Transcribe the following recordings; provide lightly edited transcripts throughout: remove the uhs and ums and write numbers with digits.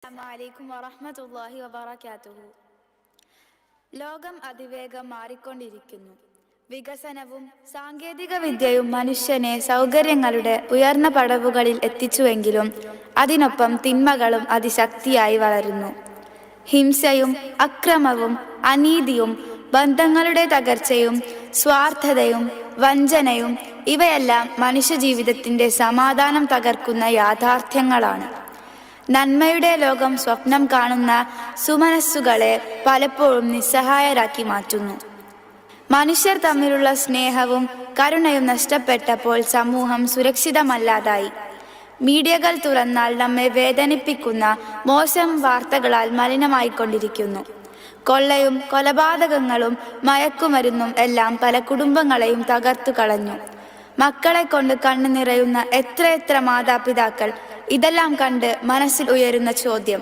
അസ്സലാമു വറഹ്മത്തുള്ളാഹി വബറകാതുഹു. ലോകം അതിവേഗം മാറിക്കൊണ്ടിരിക്കുന്നു. വികസനവും സാങ്കേതിക വിദ്യയും മനുഷ്യനെ സൗകര്യങ്ങളുടെ ഉയർന്ന പടവുകളിൽ എത്തിച്ചുവെങ്കിലും അതിനൊപ്പം തിന്മകളും അതിശക്തിയായി വളരുന്നു. ഹിംസയും അക്രമവും അനീതിയും ബന്ധങ്ങളുടെ തകർച്ചയും സ്വാർത്ഥതയും വഞ്ചനയും ഇവയെല്ലാം മനുഷ്യജീവിതത്തിൻ്റെ സമാധാനം തകർക്കുന്ന യാഥാർത്ഥ്യങ്ങളാണ്. നന്മയുടെ ലോകം സ്വപ്നം കാണുന്ന സുമനസ്സുകളെ പലപ്പോഴും നിസ്സഹായരാക്കി മാറ്റുന്നു. മനുഷ്യർ തമ്മിലുള്ള സ്നേഹവും കരുണയും നഷ്ടപ്പെട്ടപ്പോൾ സമൂഹം സുരക്ഷിതമല്ലാതായി. മീഡിയകൾ തുറന്നാൽ നമ്മെ വേദനിപ്പിക്കുന്ന മോശം വാർത്തകളാൽ മലിനമായിക്കൊണ്ടിരിക്കുന്നു. കൊള്ളയും കൊലപാതകങ്ങളും മയക്കുമരുന്നും എല്ലാം പല കുടുംബങ്ങളെയും തകർത്തു കളഞ്ഞു. മക്കളെ കൊണ്ട് കണ്ണു നിറയുന്ന എത്രയെത്ര മാതാപിതാക്കൾ. ഇതെല്ലാം കണ്ട് മനസ്സിൽ ഉയരുന്ന ചോദ്യം,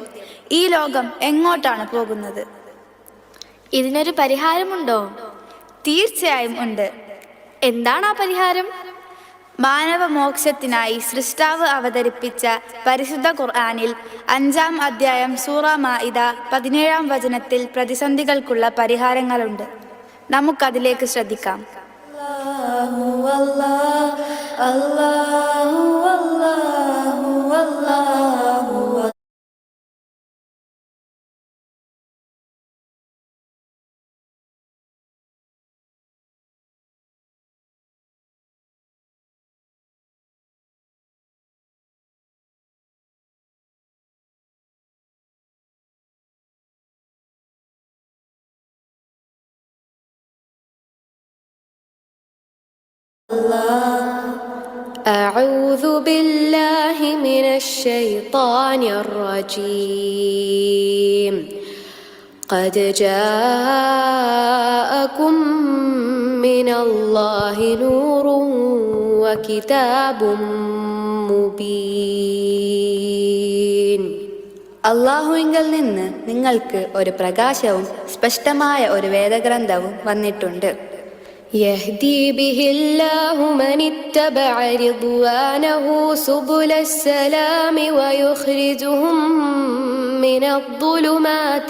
ഈ ലോകം എങ്ങോട്ടാണ് പോകുന്നത്? ഇതിനൊരു പരിഹാരമുണ്ടോ? തീർച്ചയായും ഉണ്ട്. എന്താണ് ആ പരിഹാരം? മാനവമോക്ഷത്തിനായി സൃഷ്ടാവ് അവതരിപ്പിച്ച പരിശുദ്ധ ഖുർആനിൽ 5-ാം അധ്യായം സൂറ മാഇദ 17-ാം വചനത്തിൽ പ്രതിസന്ധികൾക്കുള്ള പരിഹാരങ്ങളുണ്ട്. നമുക്കതിലേക്ക് ശ്രദ്ധിക്കാം. أعوذ بالله من الشيطان الرجيم. قد جاءكم من الله نور وكتاب مبين. അല്ലാഹുവിങ്കൽ നിന്ന് നിങ്ങൾക്ക് ഒരു പ്രകാശവും സ്പഷ്ടമായ ഒരു വേദഗ്രന്ഥവും വന്നിട്ടുണ്ട്. يهدي به الله من اتبع رضوانه سبل السلام ويخرجهم من الظلمات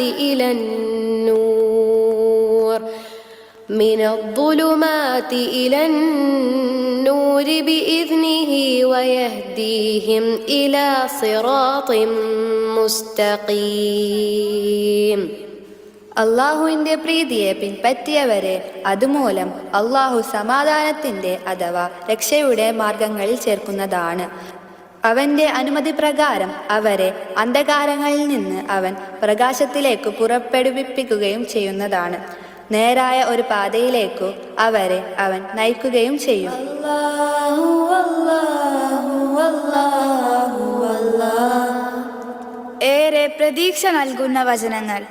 إلى النور بإذنه ويهديهم إلى صراط مستقيم. അള്ളാഹുവിൻ്റെ പ്രീതിയെ പിൻപറ്റിയവരെ അതുമൂലം അള്ളാഹു സമാധാനത്തിൻ്റെ അഥവാ രക്ഷയുടെ മാർഗങ്ങളിൽ ചേർക്കുന്നതാണ്. അവൻ്റെ അനുമതി പ്രകാരം അവരെ അന്ധകാരങ്ങളിൽ നിന്ന് അവൻ പ്രകാശത്തിലേക്ക് പുറപ്പെടുവിപ്പിക്കുകയും ചെയ്യുന്നതാണ്. നേരായ ഒരു പാതയിലേക്കു അവരെ അവൻ നയിക്കുകയും ചെയ്യും. ഏറെ പ്രതീക്ഷ നൽകുന്ന വചനങ്ങൾ.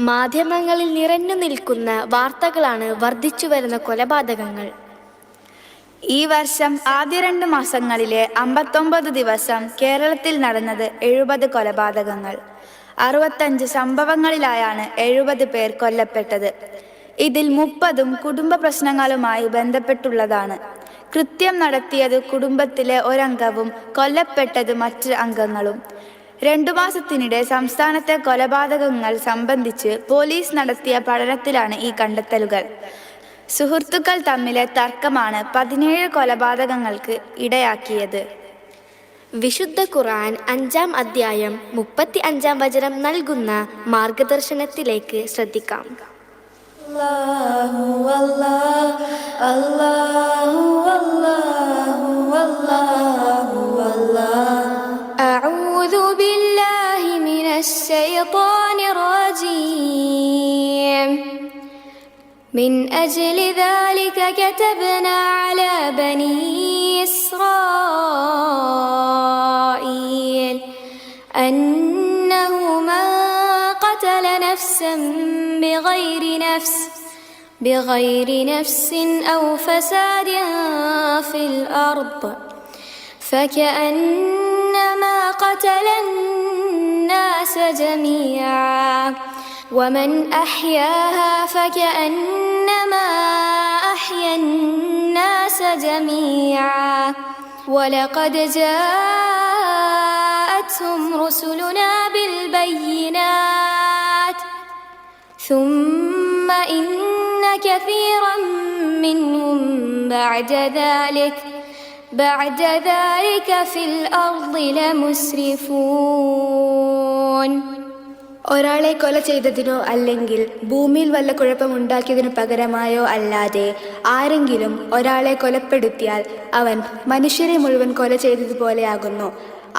മാധ്യമങ്ങളിൽ നിറഞ്ഞു നിൽക്കുന്ന വാർത്തകളാണ് വർദ്ധിച്ചു വരുന്ന കൊലപാതകങ്ങൾ. ഈ വർഷം ആദ്യ 2 മാസങ്ങളിലെ 59 ദിവസം കേരളത്തിൽ നടന്നത് 70 കൊലപാതകങ്ങൾ. 65 സംഭവങ്ങളിലായാണ് 70 പേർ കൊല്ലപ്പെട്ടത്. ഇതിൽ 30ഉം കുടുംബ പ്രശ്നങ്ങളുമായി ബന്ധപ്പെട്ടുള്ളതാണ്. കൃത്യം നടത്തിയത് കുടുംബത്തിലെ ഒരംഗവും കൊല്ലപ്പെട്ടത് മറ്റ് അംഗങ്ങളും. 2 മാസത്തിനിടെ സംസ്ഥാനത്തെ കൊലപാതകങ്ങൾ സംബന്ധിച്ച് പോലീസ് നടത്തിയ പഠനത്തിലാണ് ഈ കണ്ടെത്തലുകൾ. സുഹൃത്തുക്കൾ തമ്മിലെ തർക്കമാണ് 17 കൊലപാതകങ്ങൾക്ക് ഇടയാക്കിയത്. വിശുദ്ധ ഖുർആൻ 5-ാം അധ്യായം 35-ാം വചനം നൽകുന്ന മാർഗദർശനത്തിലേക്ക് ശ്രദ്ധിക്കാം. أعوذ بالله من الشيطان الرجيم. من أجل ذلك كتبنا على بني إسرائيل أنه من قتل نفسا بغير نفس أو فساد في الأرض فكأنما قتل الناس جميعا ومن أحياها فكأنما أحيا الناس جميعا ولقد جاءتهم رسلنا بالبينات ثم إن كثيرا منهم بعد ذلك في الأرض لمسرفون. ഒരാളെ കൊല ചെയ്തതിനോ അല്ലെങ്കിൽ ഭൂമിയിൽ വല്ല കുഴപ്പമുണ്ടാക്കിയതിനു പകരമായോ അല്ലാതെ ആരെങ്കിലും ഒരാളെ കൊലപ്പെടുത്തിയാൽ അവൻ മനുഷ്യരെ മുഴുവൻ കൊല ചെയ്തതുപോലെയാകുന്നു.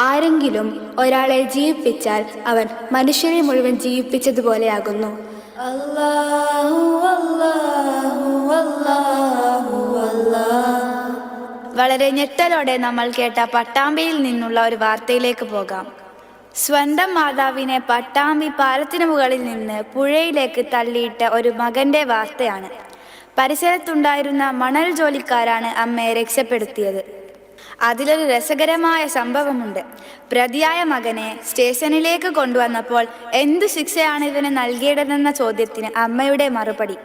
ആരെങ്കിലും ഒരാളെ ജീവിപ്പിച്ചാൽ അവൻ മനുഷ്യരെ മുഴുവൻ ജീവിപ്പിച്ചതുപോലെയാകുന്നു. അല്ലാഹു അല്ലാഹു അല്ലാഹു അല്ലാഹ്. വളരെ ഞെട്ടലോടെ നമ്മൾ കേട്ട പട്ടാമ്പിയിൽ നിന്നുള്ള ഒരു വാർത്തയിലേക്ക് പോകാം. സ്വന്തം മാതാവിനെ പട്ടാമ്പി പാലത്തിനു മുകളിൽ നിന്ന് പുഴയിലേക്ക് തള്ളിയിട്ട ഒരു മകന്റെ വാർത്തയാണ്. പരിസരത്തുണ്ടായിരുന്ന മണൽ ജോലിക്കാരാണ് അമ്മയെ രക്ഷപ്പെടുത്തിയത്. അതിലൊരു രസകരമായ സംഭവമുണ്ട്. പ്രതിയായ മകനെ സ്റ്റേഷനിലേക്ക് കൊണ്ടുവന്നപ്പോൾ എന്തു ശിക്ഷയാണ് ഇവന് നൽകിയതെന്ന ചോദ്യത്തിന് അമ്മയുടെ മറുപടി,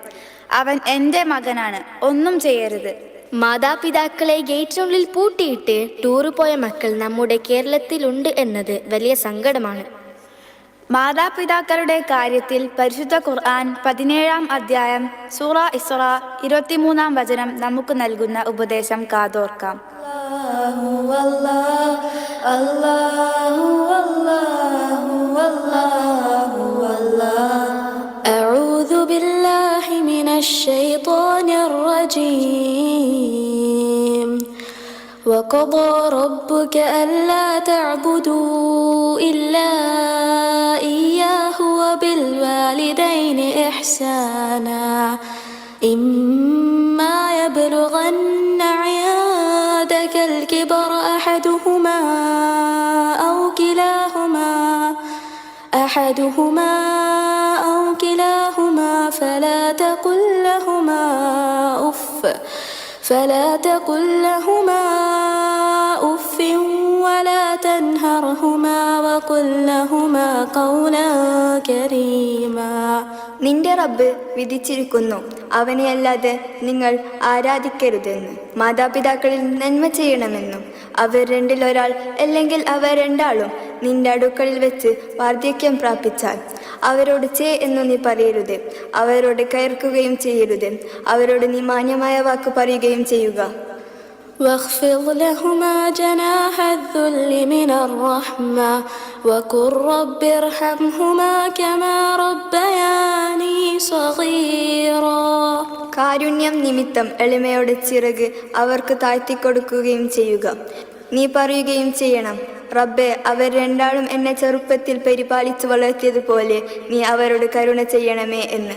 അവൻ എൻ്റെ മകനാണ്, ഒന്നും ചെയ്യരുത്. മാതാപിതാക്കളെ ഗേറ്റിനുള്ളിൽ പൂട്ടിയിട്ട് ടൂറ് പോയ മക്കൾ നമ്മുടെ കേരളത്തിലുണ്ട് എന്നത് വലിയ സങ്കടമാണ്. മാതാപിതാക്കളുടെ കാര്യത്തിൽ പരിശുദ്ധ ഖുർആൻ 17-ാം അധ്യായം സൂറ ഇസ്രാ 23-ാം വചനം നമുക്ക് നൽകുന്ന ഉപദേശം കാതോർക്കാം. أعوذ بالله من الشيطان الرجيم. وقضى ربك ألا تعبدوا إلا إياه وبالوالدين إحسانا إما يبلغن عندك الكبر أحدهما أو كلاهما فلا تقل لهما أف ولا تنهرهما وقل لهما قولا كريما. നിന്റെ റബ്ബ് വിധിച്ചിരിക്കുന്നു, അവനെയല്ലാതെ നിങ്ങൾ ആരാധിക്കരുതെന്ന്. മാതാപിതാക്കളിൽ നന്മ ചെയ്യണമെന്നും അവർ രണ്ടിലൊരാൾ അല്ലെങ്കിൽ അവർ രണ്ടാളും നിന്റെ അടുക്കളിൽ വെച്ച് വാർദ്ധക്യം പ്രാപിച്ചാൽ അവരോട് ചേ എന്നു നീ പറയരുത്. അവരോട് കയർക്കുകയും ചെയ്യരുത്. അവരോട് നീ മാന്യമായ വാക്ക് പറയുകയും ചെയ്യുക. واخفض لهما جناح الذل من الرحمة وقل رب ارحمهما كما ربياني صغيرا. കാരുണ്യം നിമിത്തം എളിമയോടെ ചിറക് അവർക്ക് താഴ്ത്തിക്കൊടുക്കുകയും ചെയ്യുക. നീ പറയുകയും ചെയ്യണം, റബ്ബേ, അവർ രണ്ടാളും എന്നെ ചെറുപ്പത്തിൽ പരിപാലിച്ചു വളർത്തിയതുപോലെ നീ അവരോട് കരുണ ചെയ്യണമേ എന്ന്.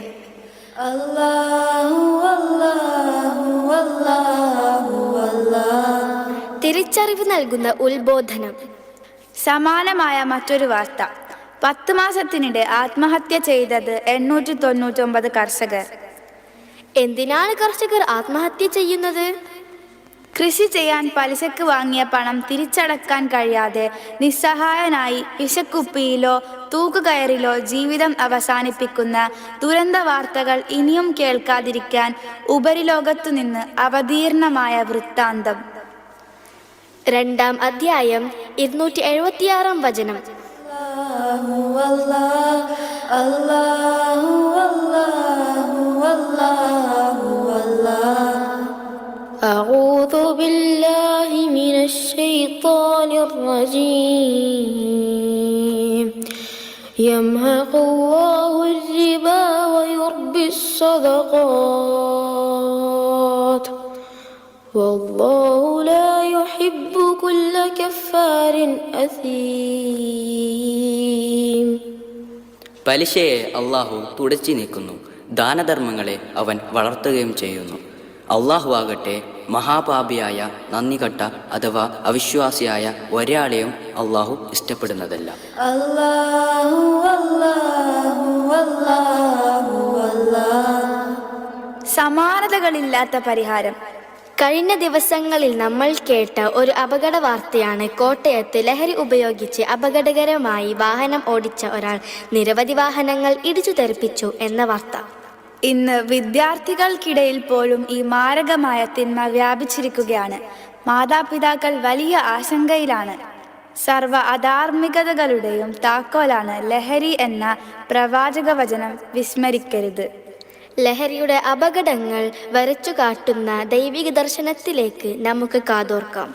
തിരിച്ചറിവ് നൽകുന്ന ഉത്ബോധനം. സമാനമായ മറ്റൊരു വാർത്ത. 10 മാസത്തിനിടെ ആത്മഹത്യ ചെയ്തത് 899 കർഷകർ. എന്തിനാണ് കർഷകർ ആത്മഹത്യ ചെയ്യുന്നത്? കൃഷി ചെയ്യാൻ പലിശക്ക് വാങ്ങിയ പണം തിരിച്ചടക്കാൻ കഴിയാതെ നിസ്സഹായനായി വിശക്കുപ്പിയിലോ തൂക്കുകയറിലോ ജീവിതം അവസാനിപ്പിക്കുന്ന ദുരന്ത വാർത്തകൾ ഇനിയും കേൾക്കാതിരിക്കാൻ ഉപരിലോകത്തുനിന്ന് അവതീർണമായ വൃത്താന്തം. 2-ാം അധ്യായം 276-ാം വചനം. أعوذ بالله من الشيطان الرجيم. يمحق الله الربا ويربي الصدقات والله لا يحب كل كفار أثيم. പലിശയെ അള്ളാഹു തുടച്ചു നീക്കുന്നു, ദാനധർമ്മങ്ങളെ അവൻ വളർത്തുകയും ചെയ്യുന്നു. അള്ളാഹു ആകട്ടെ മഹാപാപിയായ നന്ദികെട്ട അഥവാ അവിശ്വാസിയായ ഒരാളെയും അള്ളാഹു ഇഷ്ടപ്പെടുന്നതല്ല. സമാനതകളില്ലാത്ത പരിഹാരം. കഴിഞ്ഞ ദിവസങ്ങളിൽ നമ്മൾ കേട്ട ഒരു അപകട വാർത്തയാണ് കോട്ടയത്ത് ലഹരി ഉപയോഗിച്ച് അപകടകരമായി വാഹനം ഓടിച്ച ഒരാൾ നിരവധി വാഹനങ്ങൾ ഇടിച്ചു തെറിപ്പിച്ചു എന്ന വാർത്ത. ഇന്ന് വിദ്യാർത്ഥികൾക്കിടയിൽ പോലും ഈ മാരകമായ തിന്മ വ്യാപിച്ചിരിക്കുകയാണ്. മാതാപിതാക്കൾ വലിയ ആശങ്കയിലാണ്. സർവ അധാർമികതകളുടെയും താക്കോലാണ് ലഹരി എന്ന പ്രവാചക വചനം വിസ്മരിക്കരുത്. ലഹരിയുടെ അപകടങ്ങൾ വരച്ചു കാട്ടുന്ന ദൈവിക ദർശനത്തിലേക്ക് നമുക്ക് കാതോർക്കാം.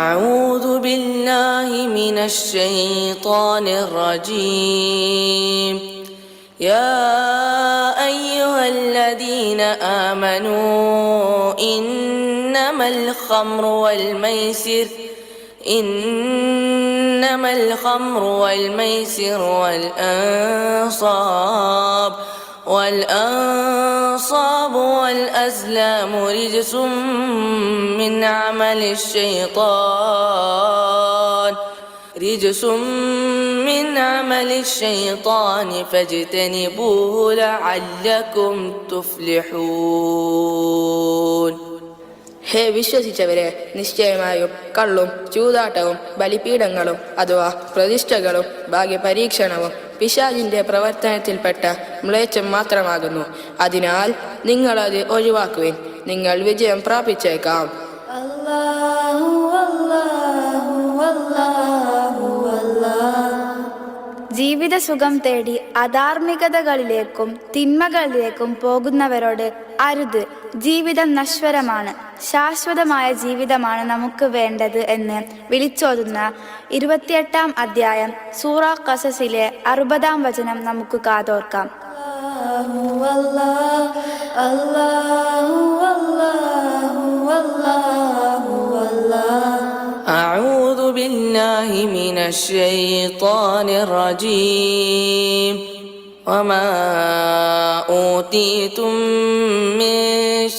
أعوذ بالله من الشيطان الرجيم. يا أيها الذين آمنوا إنما الخمر والميسر والأنصاب والأزلام رجس من عمل الشيطان فاجتنبوه لعلكم تفلحون. ഹേ വിശ്വസിച്ചവരെ, നിശ്ചയമായും കള്ളും ചൂതാട്ടവും ബലിപീഠങ്ങളും അഥവാ പ്രതിഷ്ഠകളും ഭാഗ്യപരീക്ഷണവും പിശാചിന്റെ പ്രവർത്തനത്തിൽപ്പെട്ട മ്ലേച്ഛം മാത്രമാകുന്നു. അതിനാൽ നിങ്ങളത് ഒഴിവാക്കുവിൻ, നിങ്ങൾ വിജയം പ്രാപിച്ചേക്കാം. ജീവിത സുഖം തേടി അധാർമികതകളിലേക്കും തിന്മകളിലേക്കും പോകുന്നവരോട് അരുത്. ജീവിതം നശ്വരമാണ്, ശാശ്വതമായ ജീവിതമാണ് നമുക്ക് വേണ്ടത് എന്ന് വിളിച്ചോതുന്ന 28-ാം അധ്യായം സൂറ ഖസസിലെ 60-ാം വചനം നമുക്ക് കാതോർക്കാം. أعوذ بالله من الشيطان الرجيم. وما أوتيتم من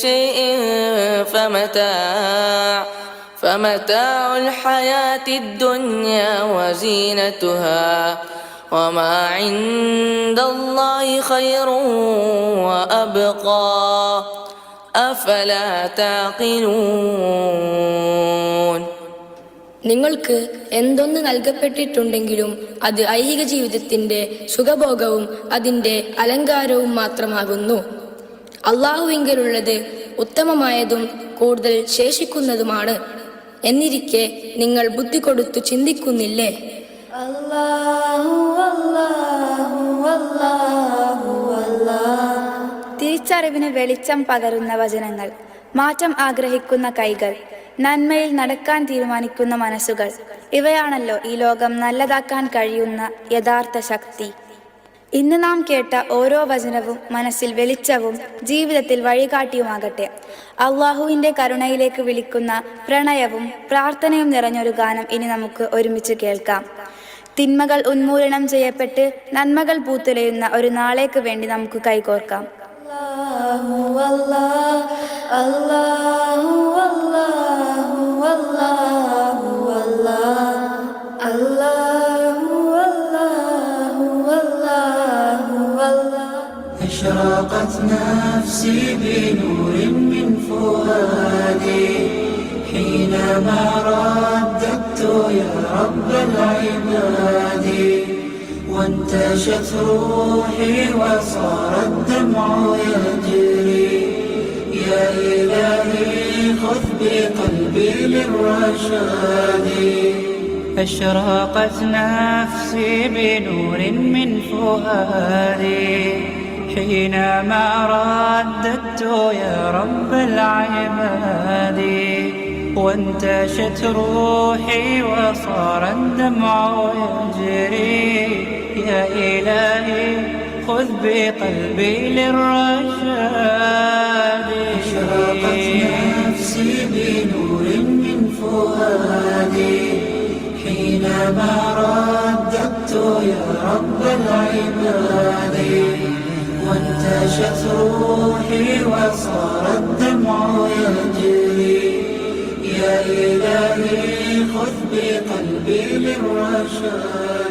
شيء فمتاع الحياة الدنيا وزينتها وما عند الله خير وأبقى أفلا تعقلون. നിങ്ങൾക്ക് എന്തൊന്ന് നൽകപ്പെട്ടിട്ടുണ്ടെങ്കിലും അത് ഐഹിക ജീവിതത്തിന്റെ സുഖഭോഗവും അതിൻ്റെ അലങ്കാരവും മാത്രമാകുന്നു. അള്ളാഹുവിങ്കലുള്ളത് ഉത്തമമായതും കൂടുതൽ ശേഷിക്കുന്നതുമാണ്. എന്നിരിക്കെ നിങ്ങൾ ബുദ്ധി കൊടുത്തു ചിന്തിക്കുന്നില്ലേ? തിരിച്ചറിവിന് വെളിച്ചം പകരുന്ന വചനങ്ങൾ, മാറ്റം ആഗ്രഹിക്കുന്ന കൈകൾ, നന്മയിൽ നടക്കാൻ തീരുമാനിക്കുന്ന മനസ്സുകൾ, ഇവയാണല്ലോ ഈ ലോകം നല്ലതാക്കാൻ കഴിയുന്ന യഥാർത്ഥ ശക്തി. ഇന്ന് നാം കേട്ട ഓരോ വചനവും മനസ്സിൽ വെളിച്ചവും ജീവിതത്തിൽ വഴികാട്ടിയുമാകട്ടെ. അള്ളാഹുവിൻ്റെ കരുണയിലേക്ക് വിളിക്കുന്ന പ്രണയവും പ്രാർത്ഥനയും നിറഞ്ഞൊരു ഗാനം ഇനി നമുക്ക് ഒരുമിച്ച് കേൾക്കാം. തിന്മകൾ ഉന്മൂലനം ചെയ്യപ്പെട്ട് നന്മകൾ പൂത്തുലയുന്ന ഒരു നാളേക്ക് വേണ്ടി നമുക്ക് കൈകോർക്കാം. أشرقت نفسي بنور من فؤادي حينما رددت يا رب العباد وانتشت روحي وصار الدمع يجري يا إلهي خذ بقلبي للرشاد. أشرقت نفسي بنور من فؤادي حينما رددت يا رب العباد وانتشت روحي وصار الدمع يجري يا إلهي خذ بقلبي للرشاد. أشرقت نفسي بنور من فؤادي حينما رددت يا رب العباد وانتشت روحي وصار الدمع يجري يا إلهي خذ بقلبي للرشاد.